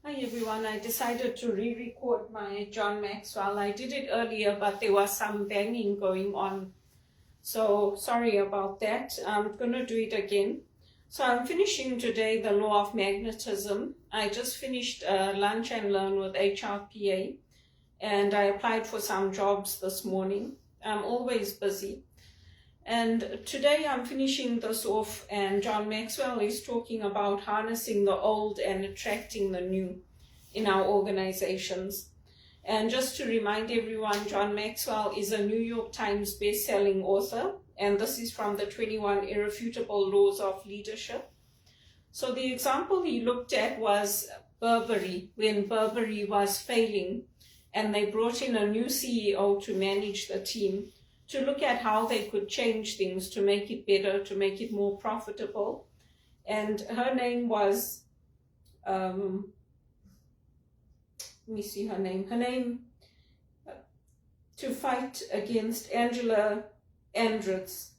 Hi everyone, I decided to re-record my John Maxwell. I did it earlier, but there was some banging going on. So sorry about that. I'm going to do it again. So I'm finishing today the Law of Magnetism. I just finished lunch and learn with HRPA and I applied for some jobs this morning. I'm always busy. And today I'm finishing this off, and John Maxwell is talking about harnessing the old and attracting the new in our organizations. And just to remind everyone, John Maxwell is a New York Times best-selling author, and this is from the 21 Irrefutable Laws of Leadership. So the example he looked at was Burberry, when Burberry was failing, and they brought in a new CEO to manage the team, to look at how they could change things to make it better, to make it more profitable. And her name was, let me see her name. Her name, to fight against Angela Andritz.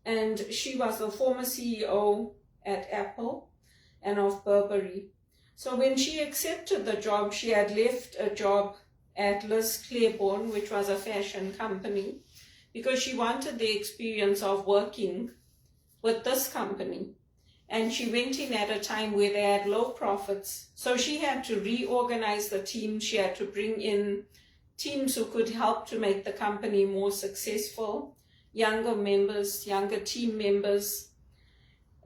And she was the former CEO at Apple and of Burberry. So when she accepted the job, she had left a job at Liz Claiborne, which was a fashion company, because she wanted the experience of working with this company. And she went in at a time where they had low profits. So she had to reorganize the team. She had to bring in teams who could help to make the company more successful, younger members, younger team members.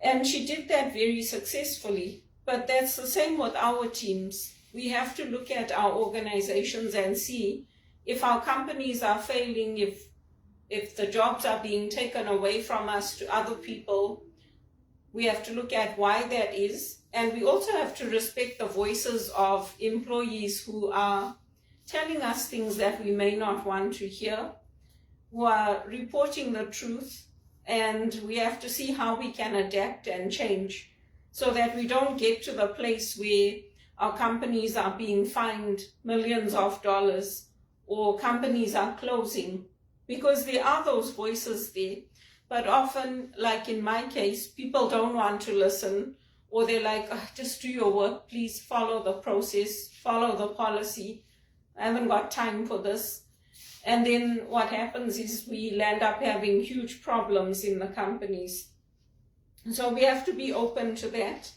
And she did that very successfully. But that's the same with our teams. We have to look at our organizations and see if our companies are failing, if the jobs are being taken away from us to other people. We have to look at why that is. And we also have to respect the voices of employees who are telling us things that we may not want to hear, who are reporting the truth. And we have to see how we can adapt and change so that we don't get to the place where our companies are being fined millions of dollars or companies are closing, because there are those voices there. But often, like in my case, people don't want to listen, or they're like, oh, just do your work, please follow the process, follow the policy. I haven't got time for this. And then what happens is we land up having huge problems in the companies. So we have to be open to that.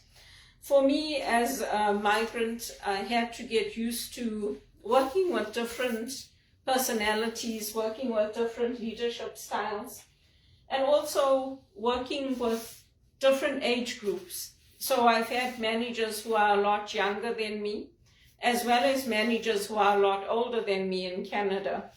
For me, as a migrant, I had to get used to working with different personalities, working with different leadership styles, and also working with different age groups. So I've had managers who are a lot younger than me, as well as managers who are a lot older than me in Canada.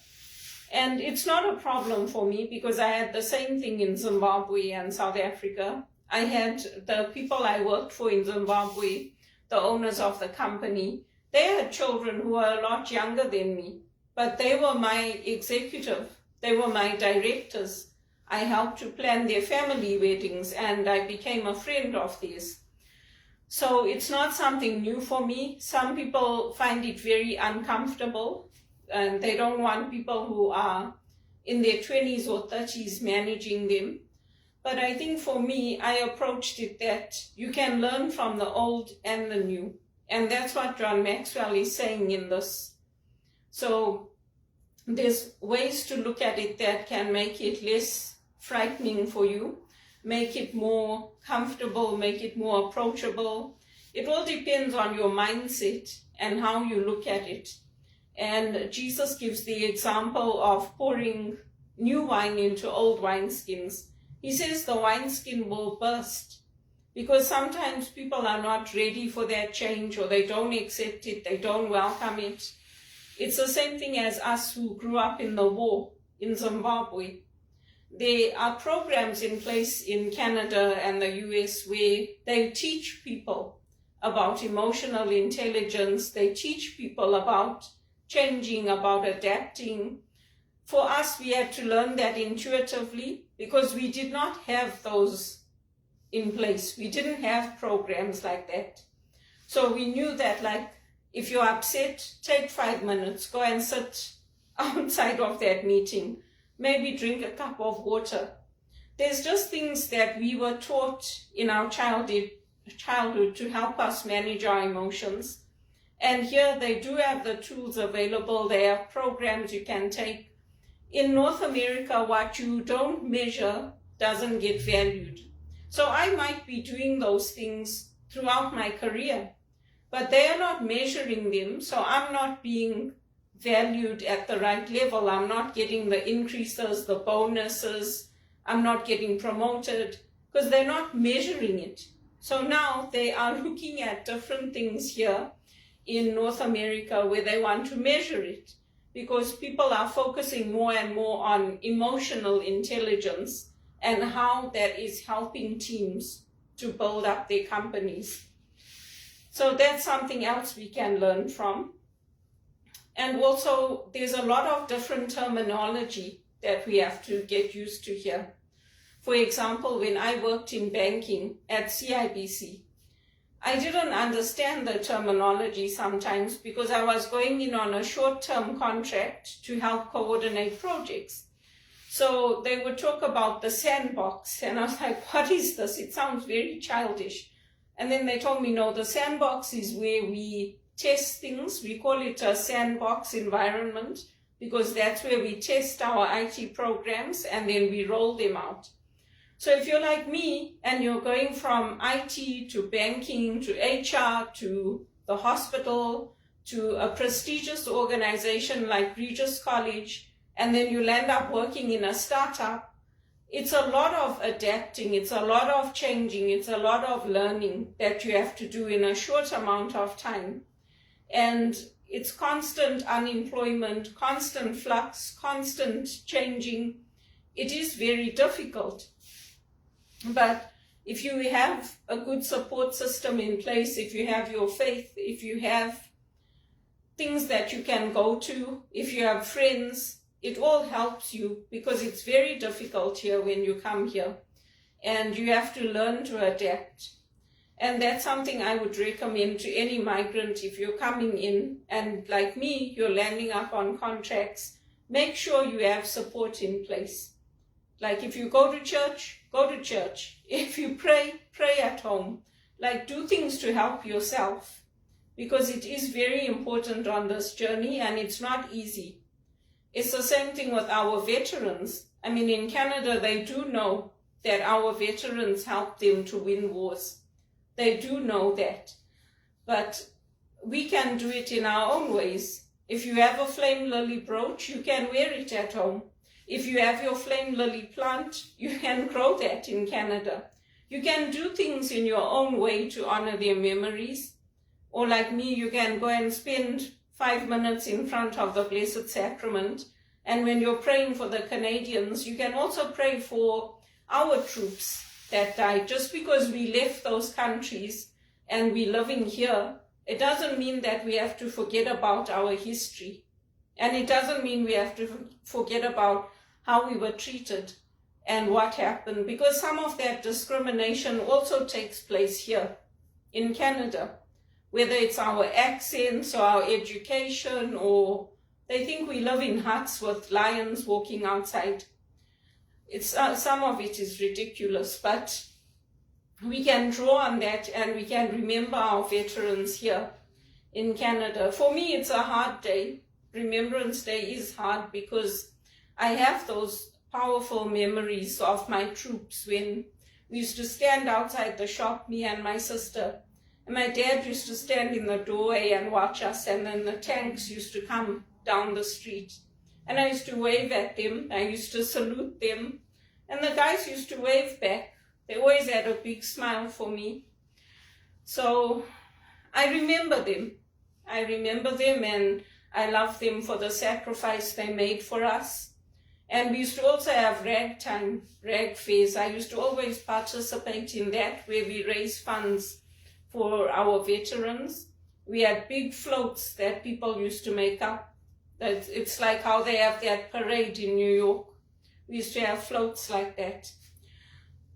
And it's not a problem for me because I had the same thing in Zimbabwe and South Africa. I had the people I worked for in Zimbabwe, the owners of the company, they had children who were a lot younger than me, but they were my executive, they were my directors. I helped to plan their family weddings and I became a friend of theirs. So it's not something new for me. Some people find it very uncomfortable and they don't want people who are in their 20s or 30s managing them. But I think for me, I approached it that you can learn from the old and the new. And that's what John Maxwell is saying in this. So there's ways to look at it that can make it less frightening for you, make it more comfortable, make it more approachable. It all depends on your mindset and how you look at it. And Jesus gives the example of pouring new wine into old wineskins. He says the wineskin will burst because sometimes people are not ready for that change, or they don't accept it, they don't welcome it. It's the same thing as us who grew up in the war in Zimbabwe. There are programs in place in Canada and the US where they teach people about emotional intelligence, they teach people about changing, about adapting. For us, we had to learn that intuitively because we did not have those in place. We didn't have programs like that. So we knew that, like, if you're upset, take 5 minutes, go and sit outside of that meeting, maybe drink a cup of water. There's just things that we were taught in our childhood childhood to help us manage our emotions. And here they do have the tools available. They have programs you can take. In North America, what you don't measure doesn't get valued. So I might be doing those things throughout my career, but they are not measuring them, so I'm not being valued at the right level. I'm not getting the increases, the bonuses. I'm not getting promoted because they're not measuring it. So now they are looking at different things here in North America where they want to measure it, because people are focusing more and more on emotional intelligence and how that is helping teams to build up their companies. So that's something else we can learn from. And also, there's a lot of different terminology that we have to get used to here. For example, when I worked in banking at CIBC, I didn't understand the terminology sometimes because I was going in on a short-term contract to help coordinate projects. So they would talk about the sandbox, and I was like, what is this? It sounds very childish. And then they told me, no, the sandbox is where we test things. We call it a sandbox environment because that's where we test our IT programs and then we roll them out. So if you're like me and you're going from IT to banking to HR to the hospital to a prestigious organization like Regis College, and then you'll end up working in a startup, it's a lot of adapting, it's a lot of changing, it's a lot of learning that you have to do in a short amount of time. And it's constant unemployment, constant flux, constant changing. It is very difficult. But if you have a good support system in place, if you have your faith, if you have things that you can go to, if you have friends, it all helps you, because it's very difficult here when you come here and you have to learn to adapt. And that's something I would recommend to any migrant. If you're coming in and like me, you're landing up on contracts, make sure you have support in place. Like if you go to church, go to church. If you pray, pray at home. Like do things to help yourself, because it is very important on this journey and it's not easy. It's the same thing with our veterans. I mean, in Canada, they do know that our veterans help them to win wars. They do know that. But we can do it in our own ways. If you have a flame lily brooch, you can wear it at home. If you have your flame lily plant, you can grow that in Canada. You can do things in your own way to honor their memories. Or like me, you can go and spend 5 minutes in front of the Blessed Sacrament. And when you're praying for the Canadians, you can also pray for our troops that died. Just because we left those countries and we're living here, it doesn't mean that we have to forget about our history. And it doesn't mean we have to forget about how we were treated and what happened, because some of that discrimination also takes place here in Canada, whether it's our accents or our education, or they think we live in huts with lions walking outside. It's some of it is ridiculous, but we can draw on that and we can remember our veterans here in Canada. For me, it's a hard day. Remembrance Day is hard because I have those powerful memories of my troops when we used to stand outside the shop, me and my sister. And my dad used to stand in the doorway and watch us, and then the tanks used to come down the street. And I used to wave at them, I used to salute them, and the guys used to wave back. They always had a big smile for me. So I remember them. I remember them, and I love them for the sacrifice they made for us. And we used to also have ragtime, rag fairs. I used to always participate in that, where we raise funds for our veterans. We had big floats that people used to make up. It's like how they have that parade in New York. We used to have floats like that.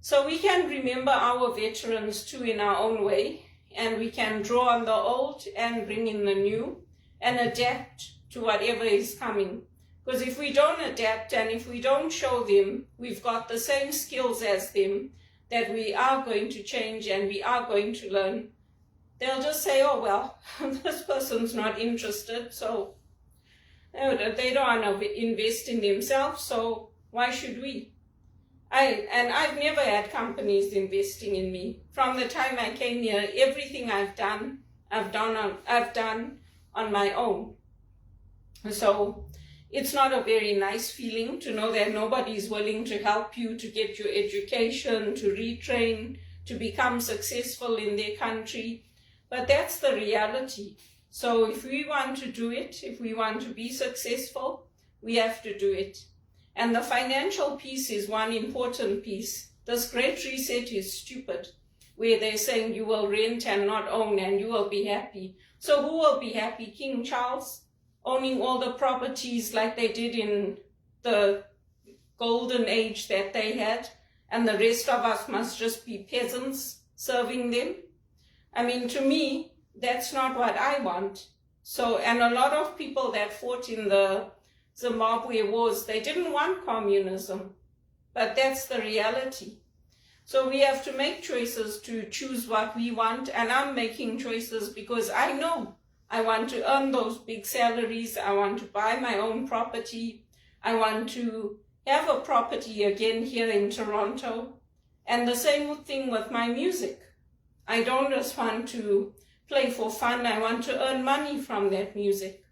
So we can remember our veterans too in our own way, and we can draw on the old and bring in the new and adapt to whatever is coming. Because if we don't adapt and if we don't show them we've got the same skills as them, that we are going to change and we are going to learn, they'll just say, oh, well, this person's not interested, so they don't want to invest in themselves, so why should we? I've never had companies investing in me. From the time I came here, everything I've done on my own. So it's not a very nice feeling to know that nobody is willing to help you to get your education, to retrain, to become successful in their country. But that's the reality. So if we want to do it, if we want to be successful, we have to do it. And the financial piece is one important piece. This Great Reset is stupid, where they're saying you will rent and not own and you will be happy. So who will be happy? King Charles, owning all the properties like they did in the golden age that they had, and the rest of us must just be peasants serving them? I mean, to me, that's not what I want. So, and a lot of people that fought in the Zimbabwe wars, they didn't want communism, but that's the reality. So we have to make choices to choose what we want, and I'm making choices because I know I want to earn those big salaries, I want to buy my own property, I want to have a property again here in Toronto, and the same thing with my music. I don't just want to play for fun, I want to earn money from that music.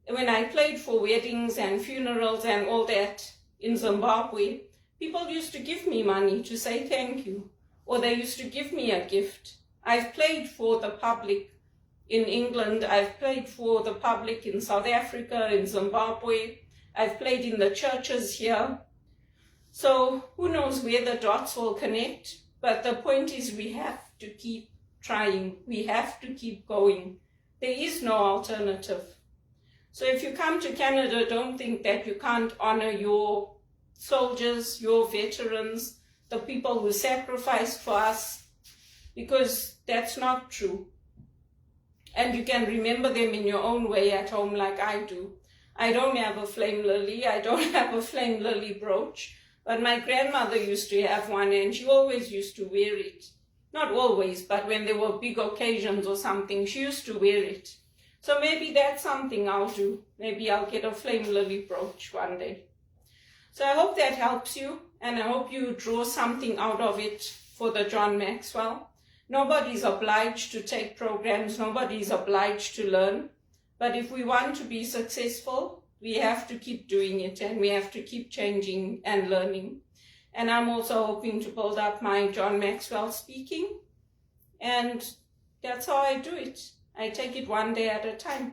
When I played for weddings and funerals and all that in Zimbabwe, people used to give me money to say thank you, or they used to give me a gift. I've played for the public in England, I've played for the public in South Africa, in Zimbabwe, I've played in the churches here. So who knows where the dots will connect, but the point is we have to keep trying, we have to keep going. There is no alternative. So if you come to Canada, don't think that you can't honor your soldiers, your veterans, the people who sacrificed for us, because that's not true. And you can remember them in your own way at home like I do. I don't have a flame lily, I don't have a flame lily brooch, but my grandmother used to have one and she always used to wear it. Not always, but when there were big occasions or something, she used to wear it. So maybe that's something I'll do. Maybe I'll get a flame lily brooch one day. So I hope that helps you, and I hope you draw something out of it for the John Maxwell. Nobody's obliged to take programs, nobody's obliged to learn. But if we want to be successful, we have to keep doing it, and we have to keep changing and learning. And I'm also hoping to build up my John Maxwell speaking, and that's how I do it. I take it one day at a time.